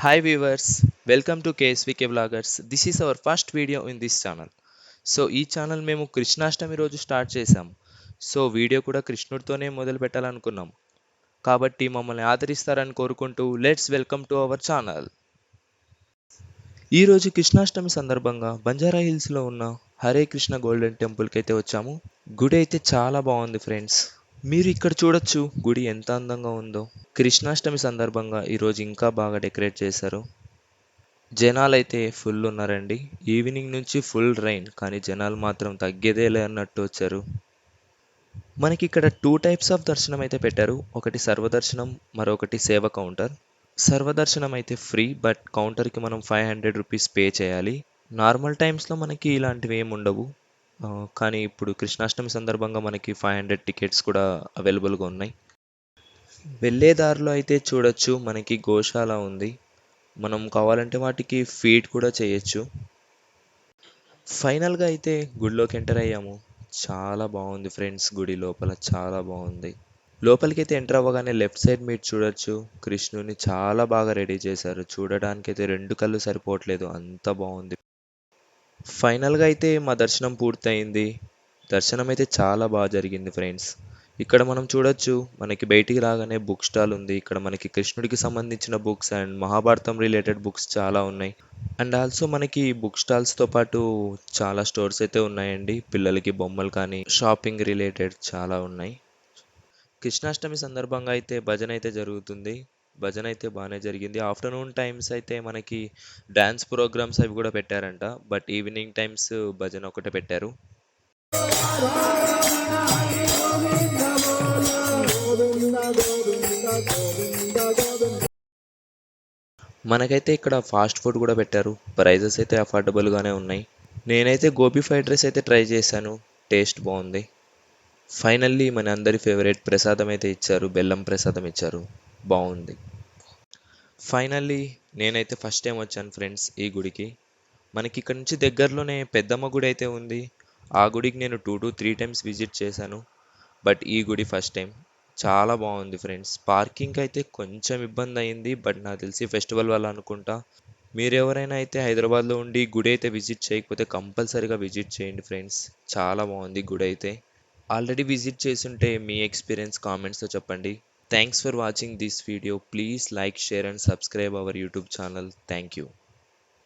Hi viewers, welcome to KSVK Vloggers. This is our first video in this channel. So ఈ channel మేము కృష్ణాష్టమి రోజు start చేసాం. So video కూడా కృష్ణుడితోనే మొదలు పెట్టాలనుకున్నాం. కాబట్టి మమ్మల్ని ఆదరిస్తారని కోరుకుంటూ let's welcome to our channel. ఈ రోజు కృష్ణాష్టమి సందర్భంగా బంజారా హిల్స్లో ఉన్న హరే కృష్ణ గోల్డెన్ టెంపుల్కి అయితే వచ్చాము. గుడి అయితే చాలా బాగుంది ఫ్రెండ్స్. మీరు ఇక్కడ చూడొచ్చు గుడి ఎంత అందంగా ఉందో. కృష్ణాష్టమి సందర్భంగా ఈరోజు ఇంకా బాగా డెకరేట్ చేశారు. జనాలైతే ఫుల్ ఉన్నారండి. ఈవినింగ్ నుంచి ఫుల్ రైన్ కానీ జనాలు మాత్రం తగ్గేదేలే అన్నట్టు వచ్చారు. మనకి ఇక్కడ 2 టైప్స్ ఆఫ్ దర్శనం అయితే పెట్టారు. ఒకటి సర్వదర్శనం, మరొకటి సేవ కౌంటర్. సర్వదర్శనం అయితే ఫ్రీ, బట్ కౌంటర్కి మనం 500 రూపీస్ పే చేయాలి. నార్మల్ టైమ్స్లో మనకి ఇలాంటివి ఏమి ఉండవు. కానీ ఇప్పుడు కృష్ణాష్టమి సందర్భంగా మనకి 500 టికెట్స్ కూడా అవైలబుల్గా ఉన్నాయి. వెళ్ళే దారిలో అయితే చూడొచ్చు మనకి గోశాల ఉంది. మనం కావాలంటే వాటికి ఫీడ్ కూడా చేయొచ్చు. ఫైనల్గా అయితే గుడిలోకి ఎంటర్ అయ్యాము. చాలా బాగుంది ఫ్రెండ్స్, గుడి లోపల చాలా బాగుంది. లోపలికైతే ఎంటర్ అవ్వగానే లెఫ్ట్ సైడ్ మీరు చూడొచ్చు కృష్ణుని చాలా బాగా రెడీ చేశారు. చూడడానికైతే 2 కళ్ళు సరిపోవట్లేదు, అంత బాగుంది. ఫైనల్గా అయితే మా దర్శనం పూర్తయింది. దర్శనం అయితే చాలా బాగా జరిగింది ఫ్రెండ్స్. ఇక్కడ మనం చూడొచ్చు మనకి బయటికి రాగానే బుక్ స్టాల్ ఉంది. ఇక్కడ మనకి కృష్ణుడికి సంబంధించిన books and Mahabharatam related books చాలా ఉన్నాయి. అండ్ ఆల్సో మనకి బుక్ స్టాల్స్తో పాటు చాలా స్టోర్స్ అయితే ఉన్నాయండి. పిల్లలకి బొమ్మలు కానీ షాపింగ్ రిలేటెడ్ చాలా ఉన్నాయి. కృష్ణాష్టమి సందర్భంగా అయితే భజన అయితే జరుగుతుంది. భజన అయితే బాగానే జరిగింది. ఆఫ్టర్నూన్ టైమ్స్ అయితే మనకి డ్యాన్స్ ప్రోగ్రామ్స్ అవి కూడా పెట్టారంట. బట్ ఈవినింగ్ టైమ్స్ భజన ఒకటే పెట్టారు. మనకైతే ఇక్కడ ఫాస్ట్ ఫుడ్ కూడా పెట్టారు. ప్రైజెస్ అయితే అఫోర్డబుల్గానే ఉన్నాయి. నేనైతే గోబీ ఫ్రైడ్ రైస్ అయితే ట్రై చేశాను. టేస్ట్ బాగుంది. ఫైనల్లీ మన అందరి ఫేవరెట్ ప్రసాదం అయితే ఇచ్చారు. బెల్లం ప్రసాదం ఇచ్చారు, బాగుంది. ఫైనల్లీ నేనైతే ఫస్ట్ టైం వచ్చాను ఫ్రెండ్స్ ఈ గుడికి. మనకి ఇక్కడ నుంచి దగ్గరలోనే పెద్దమ్మ గుడి అయితే ఉంది. ఆ గుడికి నేను 2 to 3 టైమ్స్ విజిట్ చేశాను. బట్ ఈ గుడి ఫస్ట్ టైం. చాలా బాగుంది ఫ్రెండ్స్. పార్కింగ్ అయితే కొంచెం ఇబ్బంది అయింది, బట్ నాకు తెలిసి ఫెస్టివల్ వల్ల అనుకుంటా. మీరు ఎవరైనా అయితే హైదరాబాద్లో ఉండి గుడి అయితే విజిట్ చేయకపోతే కంపల్సరీగా విజిట్ చేయండి ఫ్రెండ్స్. చాలా బాగుంది గుడి అయితే. ఆల్రెడీ విజిట్ చేసుంటే మీ ఎక్స్పీరియన్స్ కామెంట్స్తో చెప్పండి. Thanks for watching this video. Please like, share and subscribe our YouTube channel. Thank you.